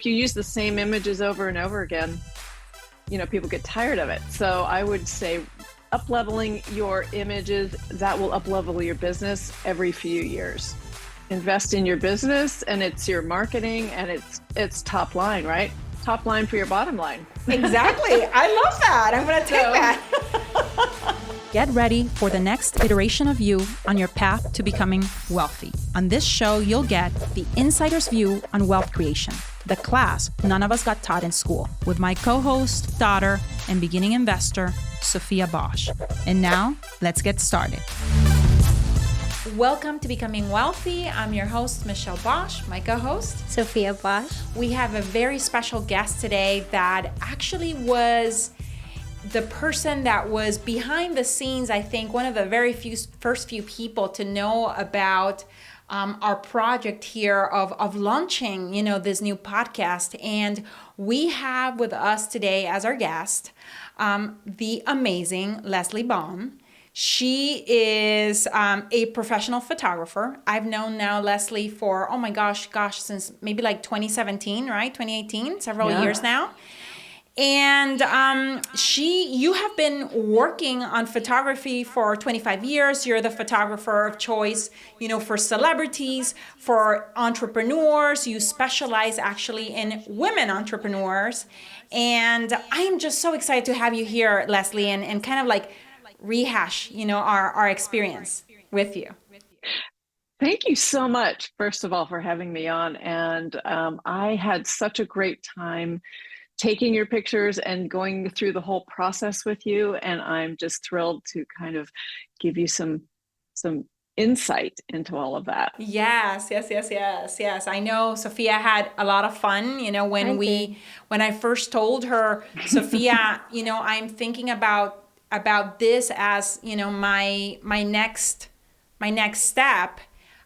you use the same images over and over again, people get tired of it. So I would say up-leveling your images, that will up-level your business every few years. Invest in your business, and it's your marketing, and it's top line, right? Top line for your bottom line. Exactly. I love that. I'm going to take that. Get ready for the next iteration of you on your path to becoming wealthy. On this show, you'll get the insider's view on wealth creation, the class none of us got taught in school, with my co-host, daughter, and beginning investor, Sophia Bosch. And now, let's get started. Welcome to Becoming Wealthy. I'm your host, Michelle Bosch, my co-host, Sophia Bosch. We have a very special guest today that actually was the person that was behind the scenes, I think, one of the first few people to know about our project here of launching, this new podcast. And we have with us today as our guest, the amazing Lesley Bohm. She is a professional photographer. I've known now Lesley for, since maybe like 2017, right? 2018, several years now. And you have been working on photography for 25 years. You're the photographer of choice, for celebrities, for entrepreneurs. You specialize actually in women entrepreneurs. And I am just so excited to have you here, Lesley, and kind of like rehash, our experience with you. Thank you so much, first of all, for having me on. And I had such a great time taking your pictures and going through the whole process with you. And I'm just thrilled to kind of give you some insight into all of that. Yes. I know Sophia had a lot of fun, when I first told her, Sophia, I'm thinking about this as, my next step.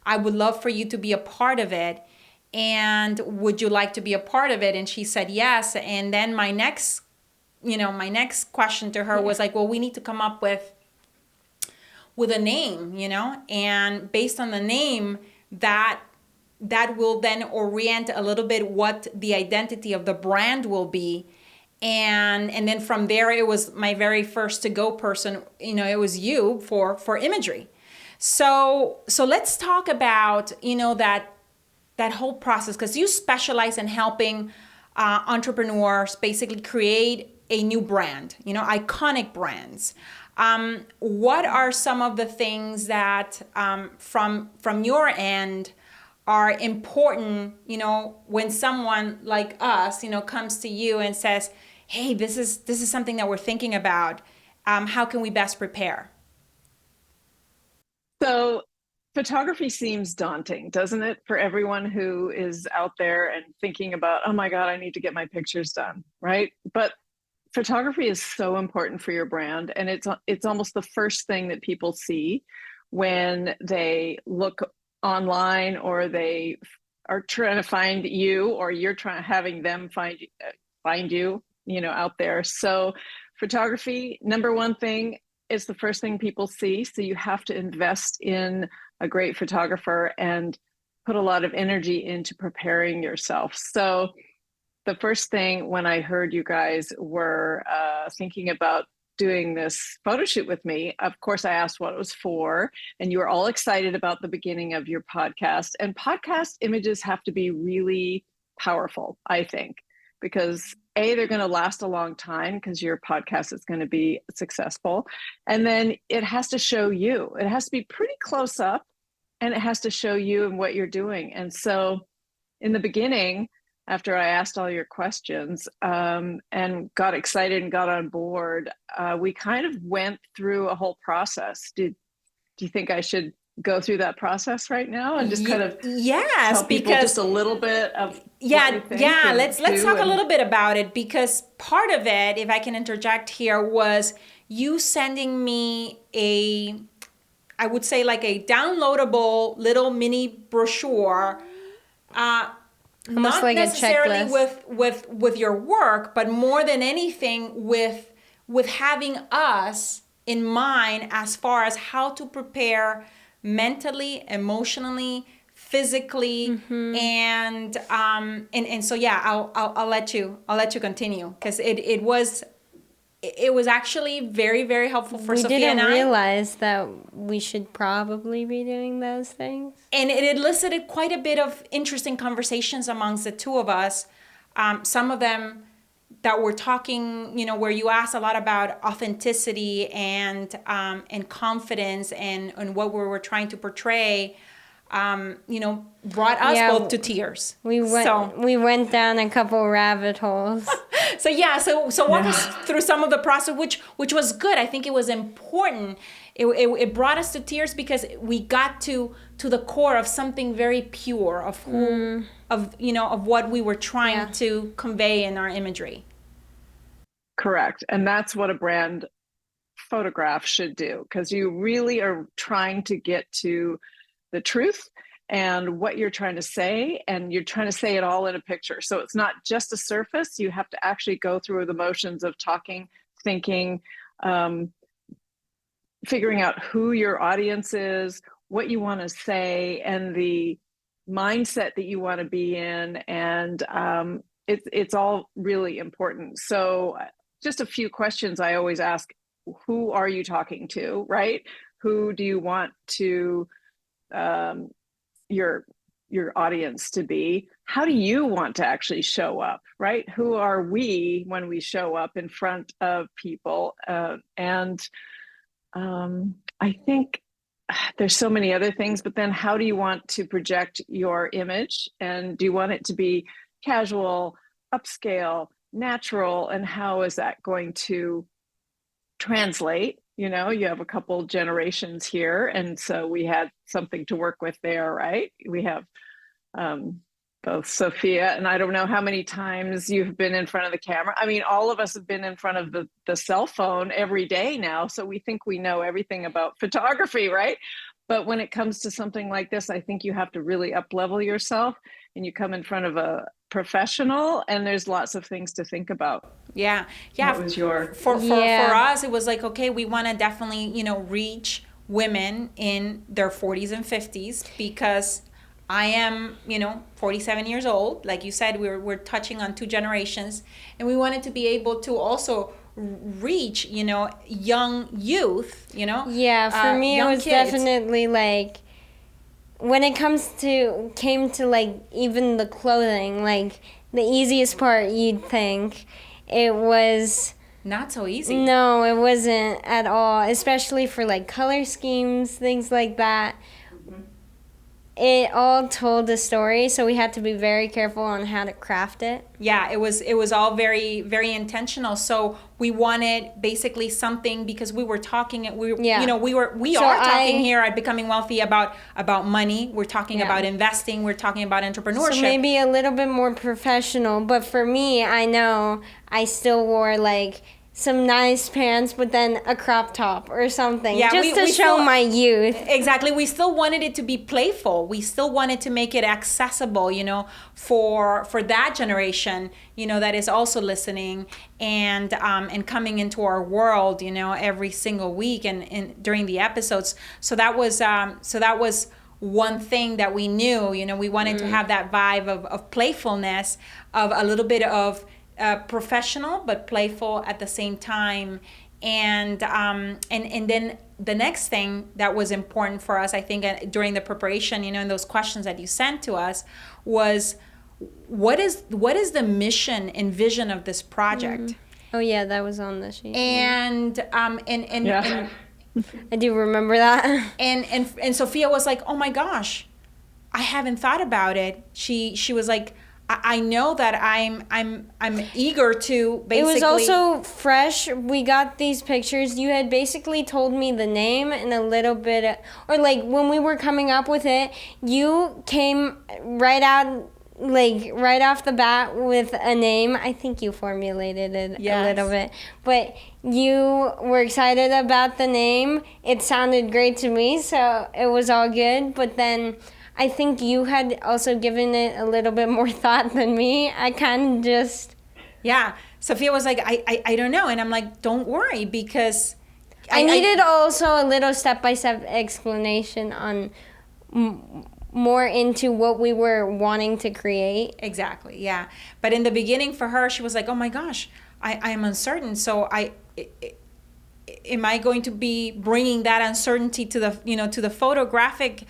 I would love for you to be a part of it. And would you like to be a part of it? And she said yes. And then my next question to her was like, well, we need to come up with a name, and based on the name, that will then orient a little bit what the identity of the brand will be. And then from there, it was my very first to-go person, it was you for Imagery. So let's talk about, that whole process, because you specialize in helping entrepreneurs basically create a new brand, iconic brands. What are some of the things that from your end are important, when someone like us, comes to you and says, hey, this is something that we're thinking about. How can we best prepare? So photography seems daunting, doesn't it, for everyone who is out there and thinking about, oh my God, I need to get my pictures done, right? But photography is so important for your brand, and it's almost the first thing that people see when they look online, or they are trying to find you, or you're having them find you, out there. So photography, number one thing, is the first thing people see. So you have to invest in a great photographer and put a lot of energy into preparing yourself. So the first thing, when I heard you guys were thinking about doing this photo shoot with me, of course I asked what it was for, and you were all excited about the beginning of your podcast. And podcast images have to be really powerful, I think, because they're going to last a long time, because your podcast is going to be successful. And then it has to show you. It has to be pretty close up, and it has to show you and what you're doing. And so in the beginning, after I asked all your questions and got excited and got on board, we kind of went through a whole process. Do you think I should go through that process right now and just kind of tell people just a little bit of what you think? Let's talk a little bit about it, because part of it, if I can interject here, was you sending me I would say like a downloadable little mini brochure, not like necessarily with your work, but more than anything with having us in mind as far as how to prepare mentally, emotionally, physically, and so yeah, I'll let you continue, because it was actually very, very helpful for Sophia and I. We didn't realize that we should probably be doing those things. And it elicited quite a bit of interesting conversations amongst the two of us. Some of them that were talking, where you asked a lot about authenticity and confidence and what we were trying to portray, brought us both to tears. We went down a couple rabbit holes. So walk us through some of the process, which was good. I think it was important. It brought us to tears because we got to the core of something very pure of who of what we were trying to convey in our imagery. Correct. And that's what a brand photograph should do, because you really are trying to get to the truth and what you're trying to say, and you're trying to say it all in a picture. So it's not just a surface. You have to actually go through the motions of talking, thinking, figuring out who your audience is, what you want to say, and the mindset that you want to be in. And it's all really important. So just a few questions I always ask: who are you talking to, right? Who do you want to your audience to be? How do you want to actually show up, right? Who are we when we show up in front of people? And I think there's so many other things, but then how do you want to project your image? And do you want it to be casual, upscale, natural? And how is that going to translate? You have a couple generations here, and so we had something to work with there, right? We have both Sophia, and I don't know how many times you've been in front of the camera. I mean, all of us have been in front of the cell phone every day now, so we think we know everything about photography, right? But when it comes to something like this, I think you have to really up-level yourself, and you come in front of a professional, and there's lots of things to think about. Yeah. What was your... For us, it was like, okay, we want to definitely, reach women in their 40s and 50s, because I am, 47 years old. Like you said, we're touching on two generations, and we wanted to be able to also reach, young youth, Yeah, for me, it was kids. Definitely like, when it came to like even the clothing, like the easiest part you'd think, it was not so easy. No, it wasn't at all, especially for like color schemes, things like that. It all told a story, so we had to be very careful on how to craft it. Yeah, it was all very, very intentional. So we wanted basically something, because we were talking, we are talking here at Becoming Wealthy about money. We're talking about investing. We're talking about entrepreneurship. So maybe a little bit more professional. But for me, I know I still wore like some nice pants, but then a crop top or something, just to show my youth. Exactly. We still wanted it to be playful. We still wanted to make it accessible, for that generation, that is also listening and coming into our world, every single week and during the episodes. So that was one thing that we knew. We wanted to have that vibe of playfulness, of a little bit of professional but playful at the same time, and then the next thing that was important for us, I think, during the preparation, and those questions that you sent to us, was what is the mission and vision of this project? Oh yeah, that was on the sheet. And I do remember that. And Sophia was like, oh my gosh, I haven't thought about it. She was like, I know that I'm eager to basically... It was also fresh. We got these pictures. You had basically told me the name and a little bit... Or like when we were coming up with it, you came right off the bat with a name. I think you formulated it a little bit. But you were excited about the name. It sounded great to me, so it was all good. But then... I think you had also given it a little bit more thought than me. I kind of just... Yeah. Sophia was like, I don't know. And I'm like, don't worry, because... I needed also a little step-by-step explanation on more into what we were wanting to create. Exactly. Yeah. But in the beginning for her, she was like, oh my gosh, I am uncertain. So am I going to be bringing that uncertainty to the, to the photographic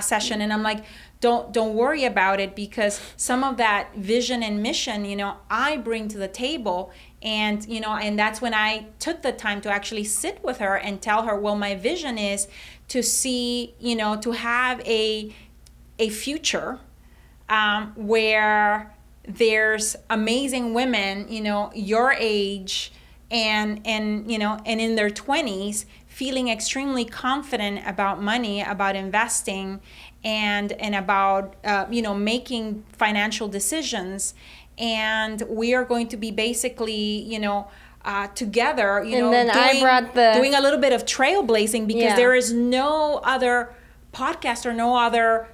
session? And I'm like, don't worry about it, because some of that vision and mission, I bring to the table. And, and that's when I took the time to actually sit with her and tell her, well, my vision is to see, to have a future where there's amazing women, your age and in their 20s, feeling extremely confident about money, about investing, and about making financial decisions. And we are going to be basically together, And then I brought doing a little bit of trailblazing, because there is no other podcast or no other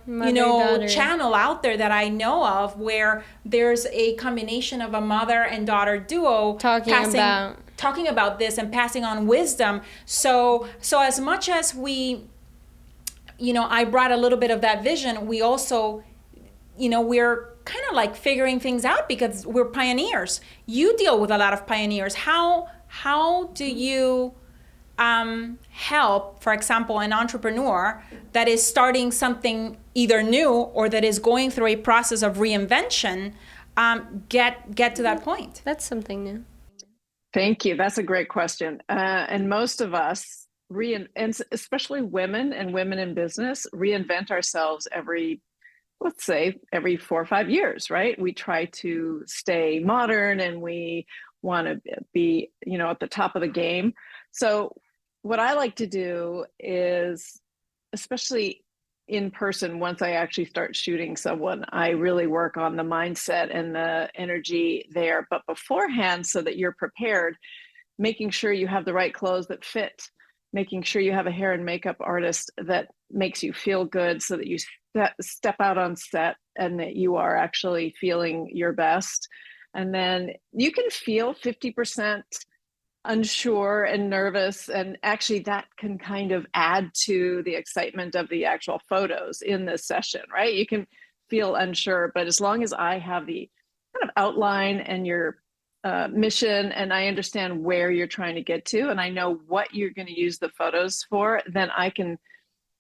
channel out there that I know of where there's a combination of a mother and daughter duo talking about this and passing on wisdom. So as much as we, I brought a little bit of that vision, we also, we're kind of like figuring things out, because we're pioneers. You deal with a lot of pioneers. How do you help, for example, an entrepreneur that is starting something either new or that is going through a process of reinvention, get to that point? That's something new. Thank you. That's a great question. And most of us, and especially women and women in business, reinvent ourselves let's say every 4 or 5 years, right? We try to stay modern and we want to be, at the top of the game. So what I like to do is, especially in person, once I actually start shooting someone, I really work on the mindset and the energy there. But beforehand, so that you're prepared, making sure you have the right clothes that fit, making sure you have a hair and makeup artist that makes you feel good, so that you step out on set and that you are actually feeling your best. And then you can feel 50% unsure and nervous, and actually that can kind of add to the excitement of the actual photos in the session, right? You can feel unsure, but as long as I have the kind of outline and your mission, and I understand where you're trying to get to, and I know what you're going to use the photos for, then I can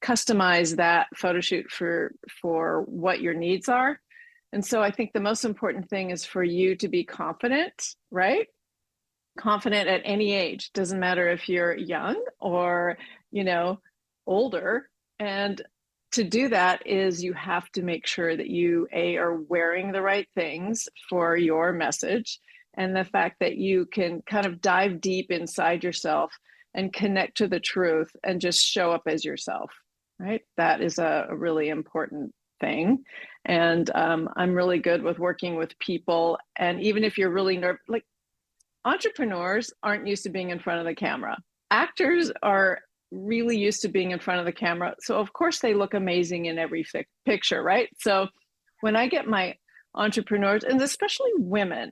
customize that photo shoot for what your needs are. And so I think the most important thing is for you to be confident, right? Confident at any age. Doesn't matter if you're young or, older. And to do that is you have to make sure that you are wearing the right things for your message, and the fact that you can kind of dive deep inside yourself and connect to the truth and just show up as yourself, right? That is a really important thing. And I'm really good with working with people. And even if you're really nervous, like, entrepreneurs aren't used to being in front of the camera. Actors are really used to being in front of the camera. So of course they look amazing in every picture, right? So when I get my entrepreneurs, and especially women,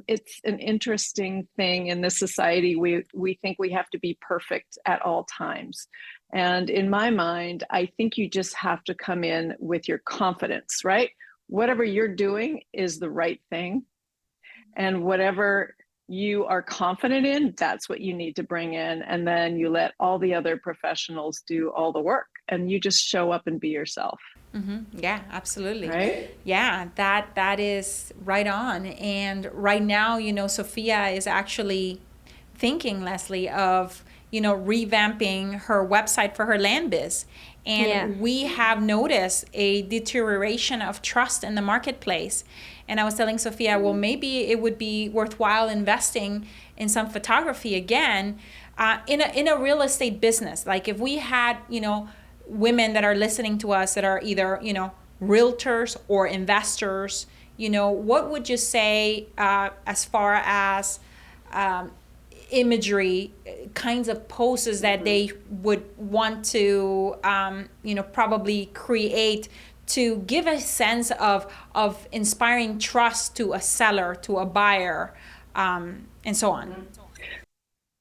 it's an interesting thing in this society. We think we have to be perfect at all times. And in my mind, I think you just have to come in with your confidence, right? Whatever you're doing is the right thing. And whatever you are confident in, that's what you need to bring in. And then you let all the other professionals do all the work, and you just show up and be yourself. Mm-hmm. Yeah, absolutely. Right? Yeah, that is right on. And right now, Sophia is actually thinking, Lesley, of, revamping her website for her land biz. And we have noticed a deterioration of trust in the marketplace. And I was telling Sophia, well, maybe it would be worthwhile investing in some photography again, in a real estate business. Like if we had, women that are listening to us that are either, realtors or investors, what would you say as far as imagery kinds of poses that they would want to, probably create to give a sense of inspiring trust to a seller, to a buyer, and so on?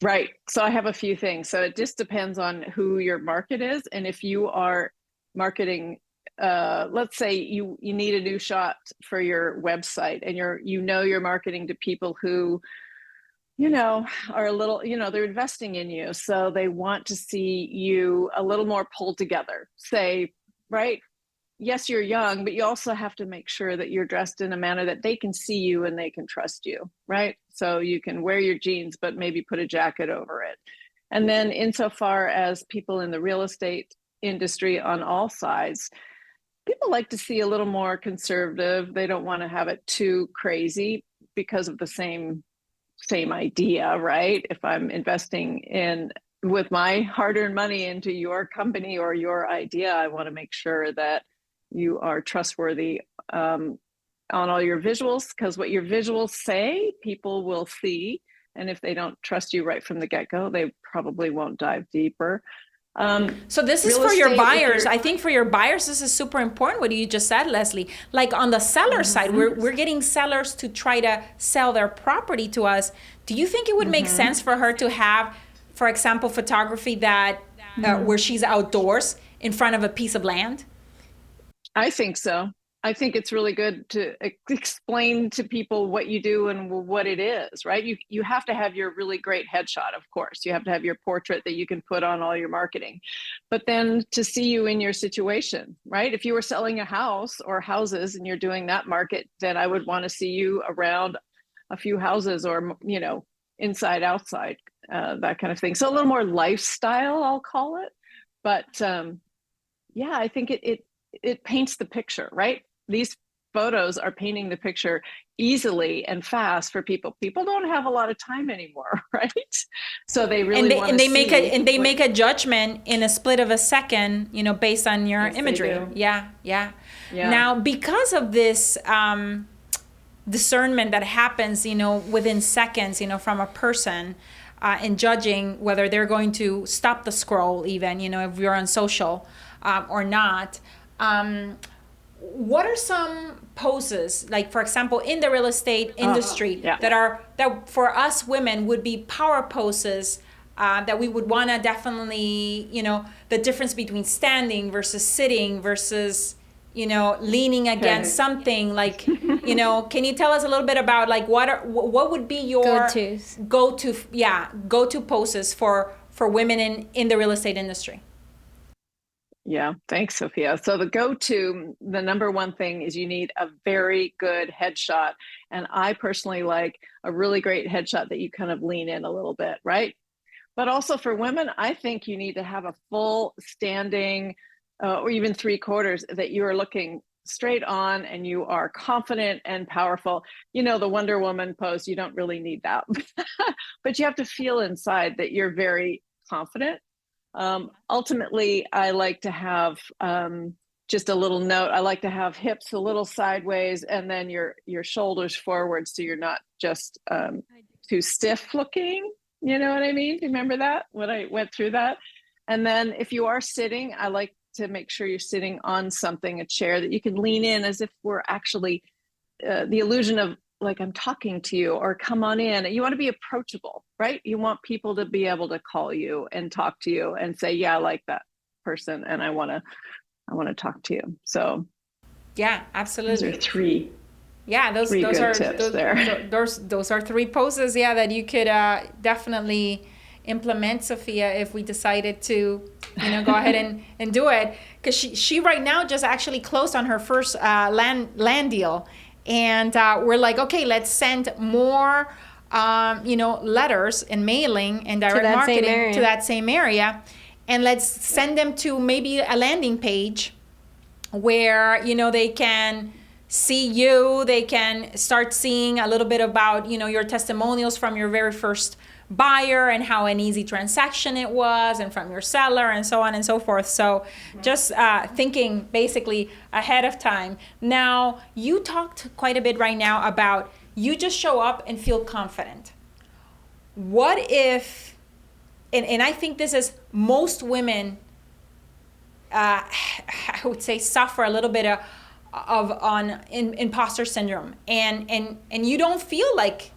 Right. So I have a few things. So it just depends on who your market is. And if you are marketing let's say you need a new shot for your website, and you're marketing to people who, are a little, they're investing in you. So they want to see you a little more pulled together, say, right? Yes, you're young, but you also have to make sure that you're dressed in a manner that they can see you and they can trust you, right? So you can wear your jeans, but maybe put a jacket over it. And then insofar as people in the real estate industry on all sides, people like to see a little more conservative. They don't want to have it too crazy because of the same idea, right? If I'm investing with my hard-earned money into your company or your idea, I want to make sure that you are trustworthy on all your visuals, because what your visuals say, people will see. And if they don't trust you right from the get-go, they probably won't dive deeper. So this is for your buyers. I think for your buyers, this is super important, what you just said, Lesley. Like on the seller side, we're getting sellers to try to sell their property to us. Do you think it would make sense for her to have, for example, photography that where she's outdoors in front of a piece of land? I think so. I think it's really good to explain to people what you do and what it is, right? You have to have your really great headshot, of course. You have to have your portrait that you can put on all your marketing. But then to see you in your situation, right? If you were selling a house or houses and you're doing that market, then I would want to see you around a few houses or, inside, outside, that kind of thing. So a little more lifestyle, I'll call it. But yeah, I think it paints the picture, right? These photos are painting the picture easily and fast for people. People don't have a lot of time anymore, right? So they really want to make a judgment in a split of a second, based on your imagery. Yeah. Now, because of this discernment that happens, within seconds, from a person, in judging whether they're going to stop the scroll, even, if you're on social or not. What are some poses, like for example, in the real estate industry that for us women would be power poses that we would want to definitely, the difference between standing versus sitting versus, leaning against something, like, can you tell us a little bit about like what would be your go-to poses for women in the real estate industry? Yeah, thanks, Sophia. So the number one thing is you need a very good headshot. And I personally like a really great headshot that you kind of lean in a little bit, right? But also for women, I think you need to have a full standing or even 3/4 that you are looking straight on and you are confident and powerful. The Wonder Woman pose, you don't really need that. But you have to feel inside that you're very confident. Ultimately, I like to have just a little note. I like to have hips a little sideways and then your shoulders forward, so you're not just too stiff looking. You know what I mean? Do you remember that when I went through that? And then if you are sitting, I like to make sure you're sitting on something, a chair that you can lean in as if we're actually the illusion of like I'm talking to you, or come on in. You want to be approachable, right? You want people to be able to call you and talk to you and say, yeah, I like that person and I want to talk to you. So yeah, absolutely. Those are three. Yeah, those are three poses, that you could definitely implement, Sophia, if we decided to, go ahead and do it. Because she right now just actually closed on her first land deal. And we're like, okay, let's send more, letters and mailing and direct marketing to that same area. And let's send them to maybe a landing page where, they can see you, they can start seeing a little bit about, your testimonials from your very first buyer and how an easy transaction it was, and from your seller, and so on and so forth. So just thinking basically ahead of time. Now, you talked quite a bit right now about you just show up and feel confident. What if, and I think this is most women, I would say, suffer a little bit of imposter syndrome, and you don't feel like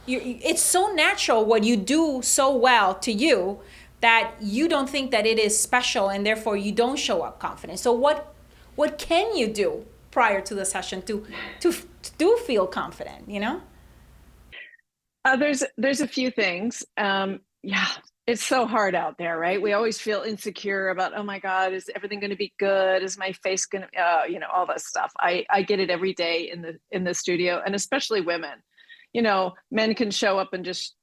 it's so natural what you do so well to you that you don't think that it is special, and therefore you don't show up confident. So what what can you do prior to the session to do feel confident, you know? There's a few things. Yeah, it's so hard out there, right? We always feel insecure about, oh my God, is everything going to be good? Is my face going to, all that stuff. I get it every day in the studio, and especially women. Men can show up and just,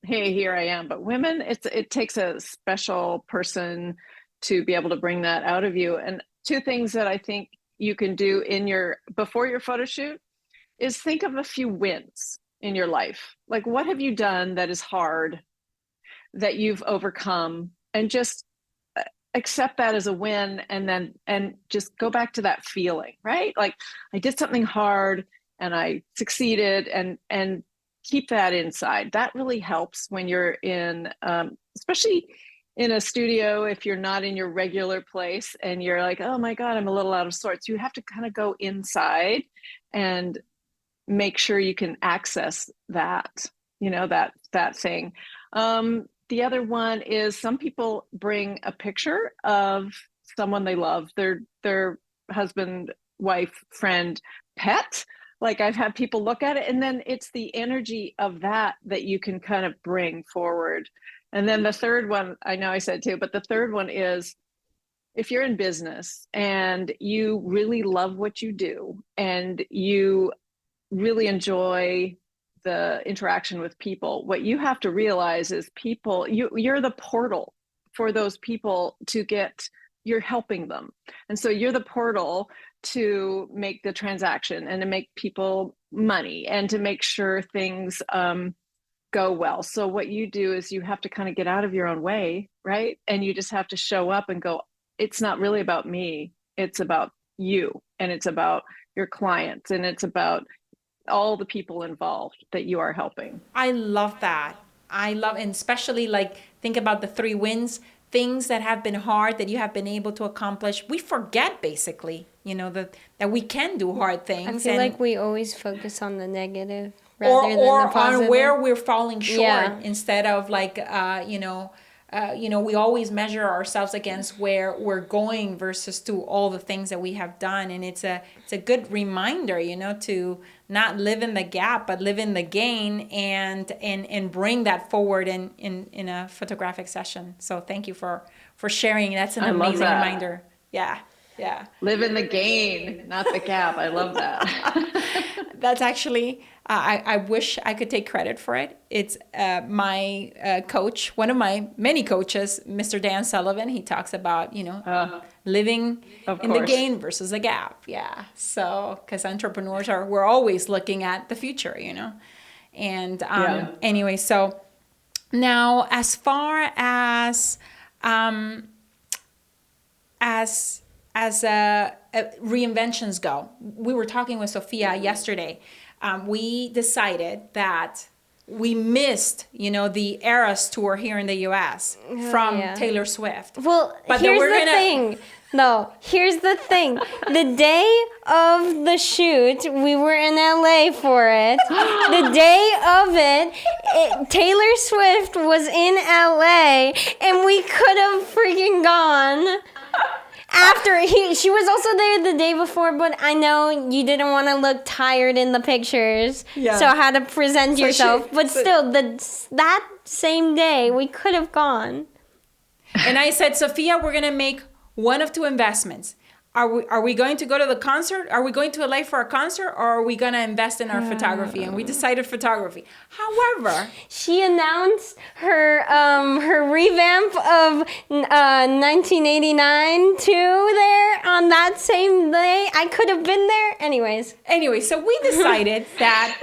hey, here I am. But women, it takes a special person to be able to bring that out of you. And two things that I think you can do before your photo shoot is think of a few wins in your life. Like, what have you done that is hard that you've overcome, and just accept that as a win, and just go back to that feeling, right? Like, I did something hard and I succeeded, and keep that inside. That really helps when you're in, especially in a studio, if you're not in your regular place and you're like, oh my God, I'm a little out of sorts. You have to kind of go inside and make sure you can access that, that thing. The other one is, some people bring a picture of someone they love, their husband, wife, friend, pet. Like, I've had people look at it, and then it's the energy of that you can kind of bring forward. And then the third one, I know I said two, but the third one is, if you're in business and you really love what you do and you really enjoy the interaction with people, what you have to realize is you're the portal for those people you're helping them. And so you're the portal to make the transaction and to make people money and to make sure things go well. So what you do is you have to kind of get out of your own way, right? And you just have to show up and go, it's not really about me. It's about you, and it's about your clients, and it's about all the people involved that you are helping. I love that. And especially, like, think about the 3 wins, things that have been hard that you have been able to accomplish. We forget, basically, that we can do hard things. I feel like we always focus on the negative rather than the positive. On where we're falling short, instead of we always measure ourselves against where we're going versus to all the things that we have done. And it's a good reminder, to not live in the gap, but live in the gain, and bring that forward in a photographic session. So thank you for sharing. That's an amazing reminder. Yeah. Yeah. Live in the gain, not the gap. I love that. That's actually, I wish I could take credit for it. It's my coach, one of my many coaches, Mr. Dan Sullivan. He talks about, living in the gain versus the gap. Yeah. So, because entrepreneurs we're always looking at the future, And anyway, so now as far as reinventions go, we were talking with Sophia yesterday. We decided that we missed, the Eras tour here in the U.S. from Taylor Swift. Well, here's the thing. No, here's the thing. The day of the shoot, we were in LA for it. The day of it, Taylor Swift was in LA, and we could have freaking gone. She was also there the day before, but I know you didn't want to look tired in the pictures, so how to present yourself. Still, that same day, we could have gone. And I said, Sophia, we're going to make one of 2 investments. Are we going to go to the concert? Are we going to LA for a concert, or are we going to invest in our photography? And we decided photography. However, she announced her revamp of 1989 too there on that same day. I could have been there. Anyway, so we decided that,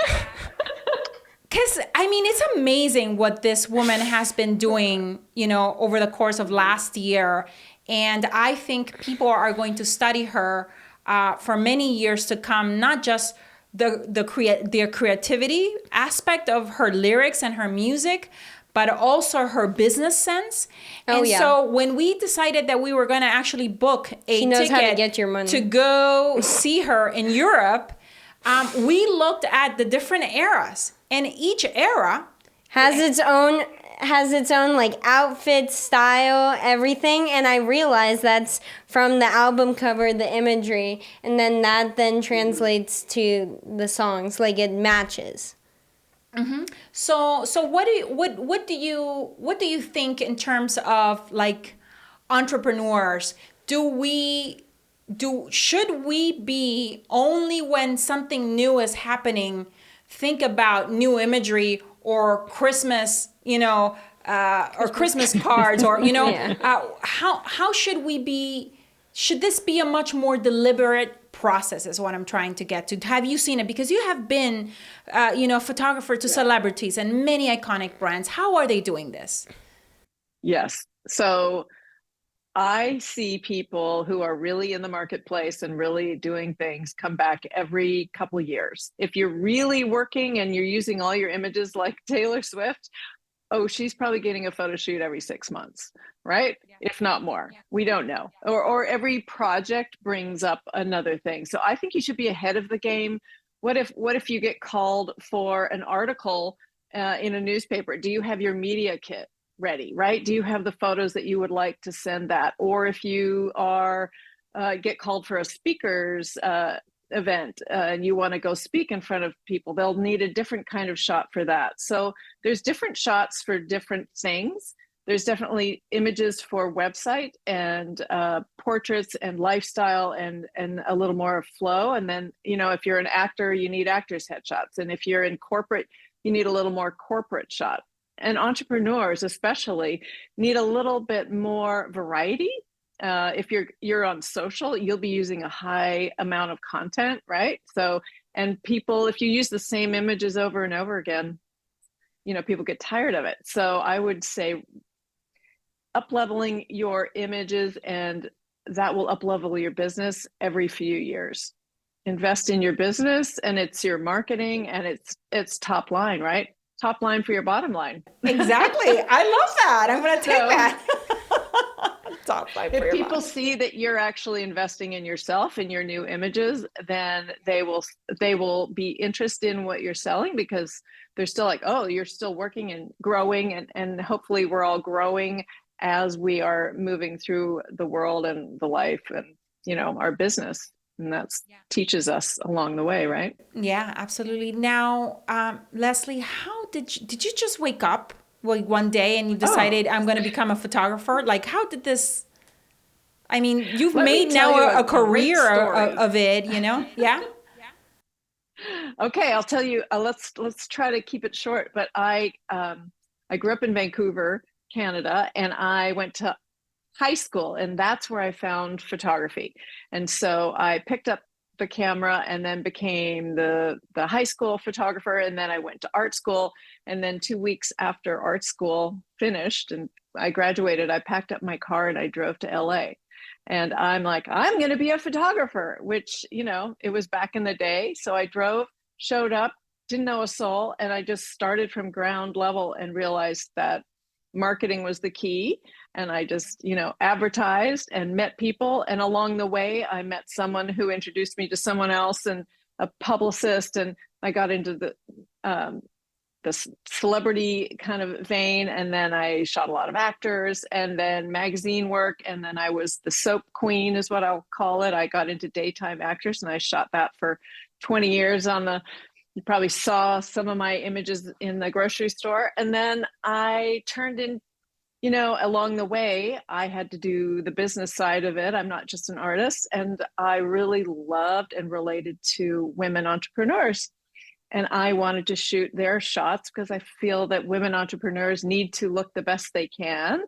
because it's amazing what this woman has been doing, over the course of last year. And I think people are going to study her for many years to come, not just the creativity aspect of her lyrics and her music, but also her business sense. So when we decided that we were going to actually book a ticket to go see her in Europe, we looked at the different eras. And each era has its own has its own like outfit, style, everything, and I realized that's from the album cover, the imagery, and then that then translates to the songs, like it matches. So what do you think in terms of like entrepreneurs? Should we be only when something new is happening think about new imagery or Christmas, or Christmas cards, or how should we be? Should this be a much more deliberate process? Is what I'm trying to get to. Have you seen it? Because you have been, a photographer to celebrities and many iconic brands. How are they doing this? Yes. So I see people who are really in the marketplace and really doing things come back every couple years. If you're really working and you're using all your images like Taylor Swift, oh, she's probably getting a photo shoot every 6 months, right? Yeah. If not more. Yeah. We don't know. Yeah. Or every project brings up another thing. So I think you should be ahead of the game. What if you get called for an article in a newspaper? Do you have your media kit ready, right? Do you have the photos that you would like to send that? Or if you are get called for a speaker's event and you want to go speak in front of people, they'll need a different kind of shot for that. So there's different shots for different things. There's definitely images for website and portraits and lifestyle and a little more flow. And then, if you're an actor, you need actors' headshots. And if you're in corporate, you need a little more corporate shot. And entrepreneurs especially need a little bit more variety. If you're on social, you'll be using a high amount of content, right? So, and people, if you use the same images over and over again, people get tired of it. So I would say up-leveling your images, and that will up-level your business every few years. Invest in your business, and it's your marketing, and it's top line, right? Top line for your bottom line. Exactly. I love that. I'm going to take that. Top line for your If people bottom. see that you're actually investing in yourself and your new images, then they will be interested in what you're selling, because they're still like, oh, you're still working and growing, and hopefully we're all growing as we are moving through the world and the life and our business. And that's teaches us along the way, right? Yeah, absolutely. Now, Lesley, how did you just wake up one day and you decided I'm going to become a photographer? Like, how did this? I mean, you've made now a career of it, Yeah. Okay, I'll tell you. Let's try to keep it short. But I grew up in Vancouver, Canada, and I went to high school, and that's where I found photography. And so I picked up the camera and then became the high school photographer. And then I went to art school. And then 2 weeks after art school finished and I graduated, I packed up my car and I drove to LA. And I'm like, I'm going to be a photographer, which, it was back in the day. So I drove, showed up, didn't know a soul. And I just started from ground level and realized that marketing was the key. And I just, advertised and met people. And along the way, I met someone who introduced me to someone else and a publicist. And I got into the celebrity kind of vein. And then I shot a lot of actors and then magazine work. And then I was the soap queen is what I'll call it. I got into daytime actors and I shot that for 20 years you probably saw some of my images in the grocery store. And then I turned in, along the way, I had to do the business side of it. I'm not just an artist. And I really loved and related to women entrepreneurs. And I wanted to shoot their shots because I feel that women entrepreneurs need to look the best they can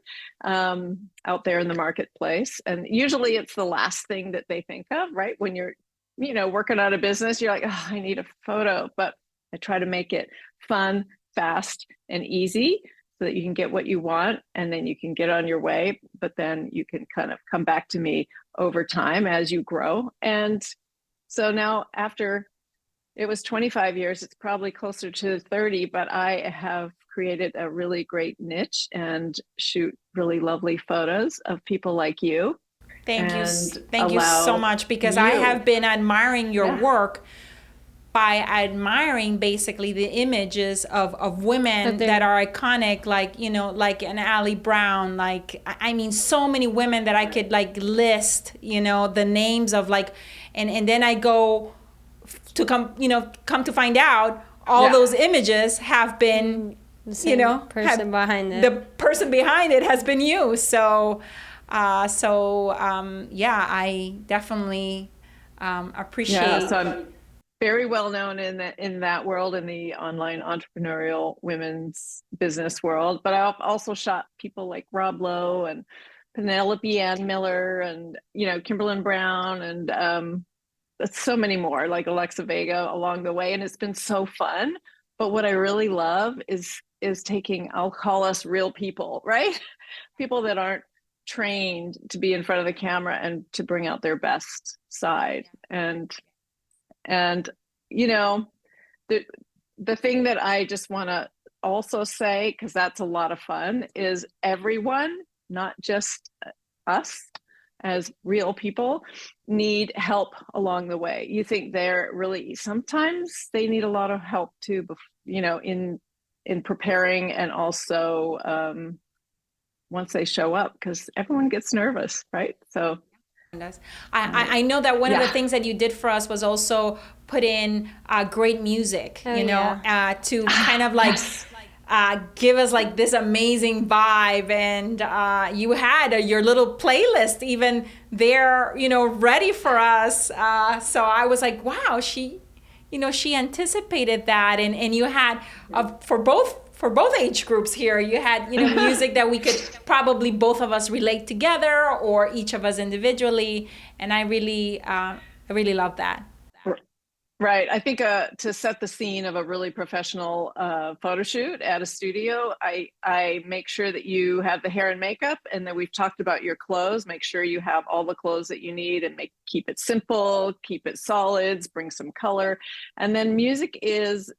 out there in the marketplace. And usually it's the last thing that they think of, right? When you're working on a business, you're like, oh, I need a photo, but I try to make it fun, fast, and easy so that you can get what you want and then you can get on your way, but then you can kind of come back to me over time as you grow. And so now after it was 25 years, it's probably closer to 30, but I have created a really great niche and shoot really lovely photos of people like you. Thank you so much, because I have been admiring your work by admiring basically the images of women that are iconic, like, you know, like an Ali Brown, like, I mean, so many women that I could like list, you know, the names of like, and then I go to come to find out all those images have been, you know, person behind it. The person behind it has been you. So, yeah, I definitely appreciate. Yeah, so I'm very well known in that world, in the online entrepreneurial women's business world. But I've also shot people like Rob Lowe and Penelope Ann Miller and, you know, Kimberlyn Brown and so many more, like Alexa Vega along the way. And it's been so fun. But what I really love is taking, I'll call us real people, right? People that aren't trained to be in front of the camera and to bring out their best side. And you know, the thing that I just want to also say, because that's a lot of fun, is everyone, not just us as real people, need help along the way. You think they're really, sometimes they need a lot of help too, you know, in preparing, and also once they show up, because everyone gets nervous, right? So I know that one of the things that you did for us was also put in great music, you know, to kind of like give us like this amazing vibe. And you had your little playlist even there, you know, ready for us. So I was like, wow, she anticipated that. And you had for both age groups here, you had, you know, music that we could probably both of us relate together or each of us individually. And I really love that. Right. I think to set the scene of a really professional photo shoot at a studio, I make sure that you have the hair and makeup, and then we've talked about your clothes. Make sure you have all the clothes that you need, and keep it simple, keep it solids, bring some color. And then music is,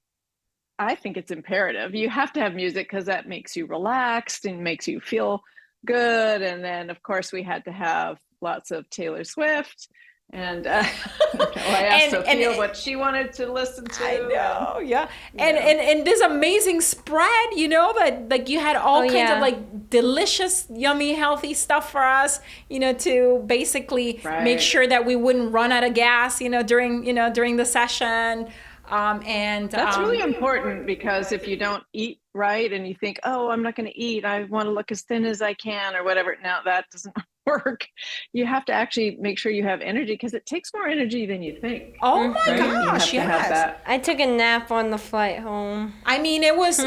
I think it's imperative. You have to have music because that makes you relaxed and makes you feel good. And then, of course, we had to have lots of Taylor Swift. And I asked Sophia what she wanted to listen to. I know, yeah. And this amazing spread, you know, that like you had all kinds of like delicious, yummy, healthy stuff for us, you know, to basically make sure that we wouldn't run out of gas, you know, during the session. And that's really important, because if you don't eat right and you think, oh, I'm not going to eat, I want to look as thin as I can or whatever, now that doesn't work. You have to actually make sure you have energy, because it takes more energy than you think. Oh my gosh, yes. I took a nap on the flight home. I mean, it was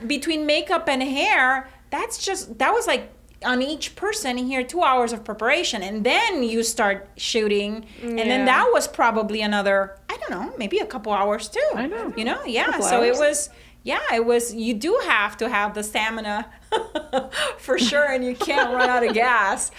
between makeup and hair, that was like on each person here 2 hours of preparation, and then you start shooting, and then that was probably another, I don't know, maybe a couple hours too. I know. You know, yeah. So it was, you do have to have the stamina for sure, and you can't run out of gas.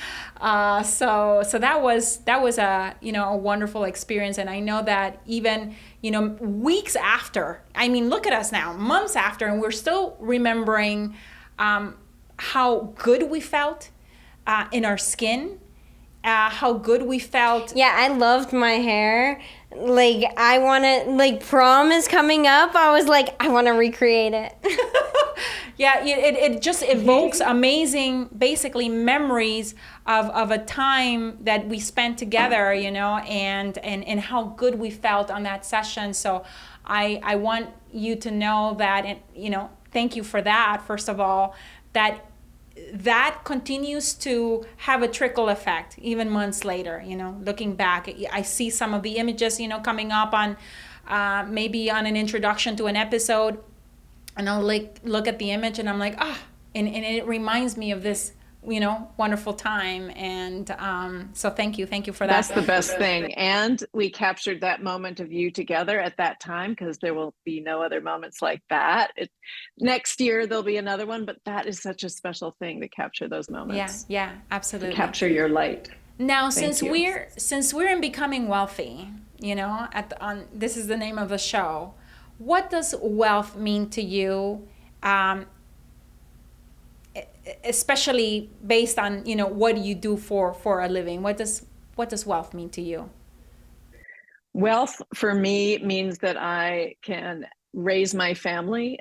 So that was a, you know, a wonderful experience. And I know that even, you know, weeks after, I mean, look at us now, months after, and we're still remembering how good we felt in our skin, how good we felt. Yeah, I loved my hair. Like, I want to, like, prom is coming up. I was like, I want to recreate it. Yeah, it just evokes amazing, basically, memories of a time that we spent together, you know, and how good we felt on that session. So I want you to know that, and, you know, thank you for that, first of all, that continues to have a trickle effect even months later. You know, looking back, I see some of the images, you know, coming up on maybe on an introduction to an episode, and I'll like look at the image and I'm like, and it reminds me of this, you know, wonderful time. And so thank you for that. That's the best thing. And we captured that moment of you together at that time, because there will be no other moments like that. Next year there'll be another one, but that is such a special thing to capture those moments. Yeah, absolutely. To capture your light. Now, since we're in Becoming Wealthy, you know, this is the name of the show. What does wealth mean to you? Especially based on, you know, what you do for a living. What does wealth mean to you? Wealth for me means that I can raise my family,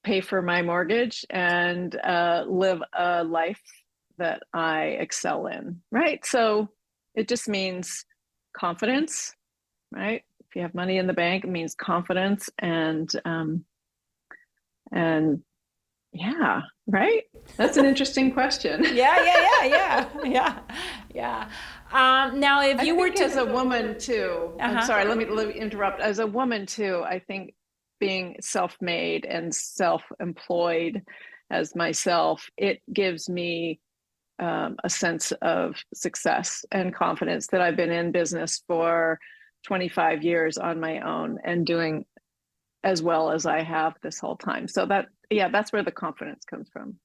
pay for my mortgage, and live a life that I excel in, right? So it just means confidence, right? If you have money in the bank, it means confidence and yeah, right? That's an interesting question. Yeah. Now, if you were to, as a woman too, Uh-huh. I'm sorry, let me interrupt. As a woman too, I think being self-made and self-employed as myself, it gives me a sense of success and confidence that I've been in business for 25 years on my own and doing as well as I have this whole time. So that's where the confidence comes from.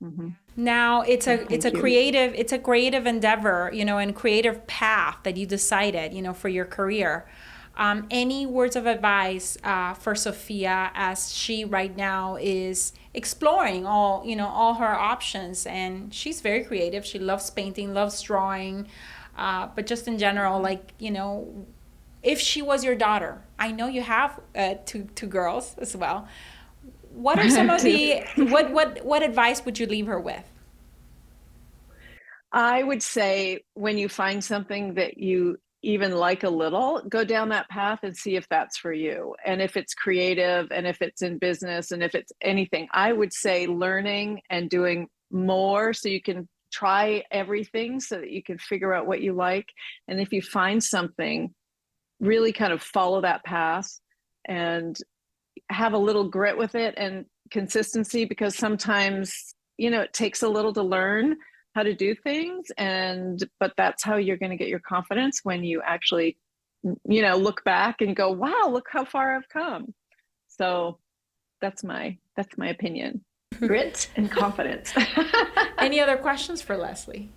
Mm-hmm. now it's a you. creative endeavor, and creative path that you decided, for your career. Any words of advice for Sophia as she right now is exploring all her options, and she's very creative. She loves painting, loves drawing, but just in general, if she was your daughter, I know you have two girls as well. What are some of the what advice would you leave her with? I would say when you find something that you even like a little, go down that path and see if that's for you. And if it's creative and if it's in business and if it's anything, I would say learning and doing more so you can try everything so that you can figure out what you like. And if you find something, really kind of follow that path and have a little grit with it and consistency, because sometimes, it takes a little to learn how to do things. But that's how you're going to get your confidence when you actually, look back and go, wow, look how far I've come. So that's my opinion. Grit and confidence. Any other questions for Lesley?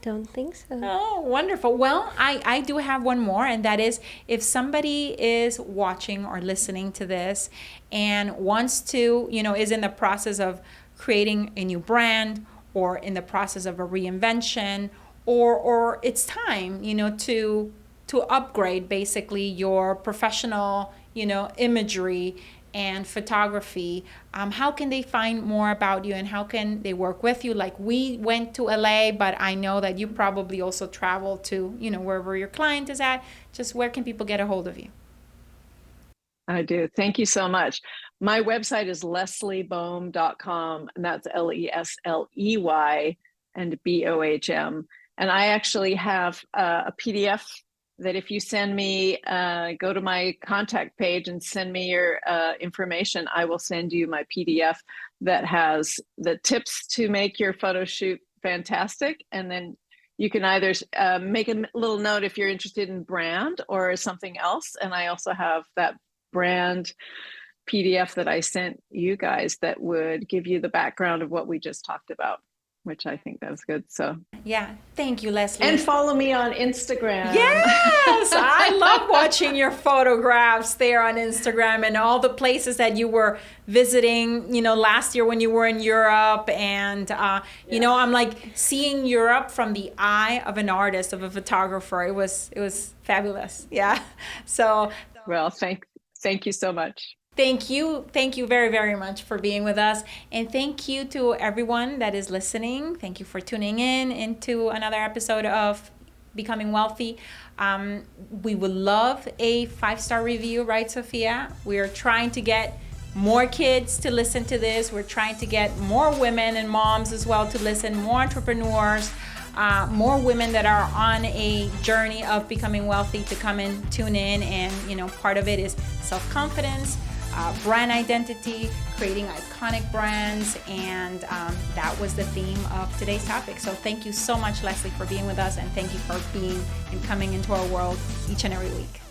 Don't think so. Oh, wonderful. Well, I do have one more, and that is, if somebody is watching or listening to this and wants to, is in the process of creating a new brand or in the process of a reinvention, or it's time, to upgrade basically your professional, imagery and photography, how can they find more about you and how can they work with you? Like, we went to LA, but I know that you probably also travel to, wherever your client is at. Just where can people get a hold of you? I do. Thank you so much. My website is lesleybohm.com, and that's Lesley and Bohm. And I actually have a PDF that if you send me, go to my contact page and send me your information, I will send you my PDF that has the tips to make your photo shoot fantastic. And then you can either make a little note if you're interested in brand or something else. And I also have that brand PDF that I sent you guys that would give you the background of what we just talked about, which I think that was good. So yeah, thank you, Lesley. And follow me on Instagram. Yes, I love watching your photographs there on Instagram and all the places that you were visiting, last year when you were in Europe. And, I'm like seeing Europe from the eye of an artist, of a photographer. It was fabulous. Yeah. So, well, thank you so much. Thank you very, very much for being with us. And thank you to everyone that is listening. Thank you for tuning in into another episode of Becoming Wealthy. We would love a 5-star review, right, Sophia? We are trying to get more kids to listen to this. We're trying to get more women and moms as well to listen, more entrepreneurs, more women that are on a journey of becoming wealthy to come and tune in. And, part of it is self-confidence, brand identity, creating iconic brands, and that was the theme of today's topic. So thank you so much, Lesley, for being with us, and thank you for being and coming into our world each and every week.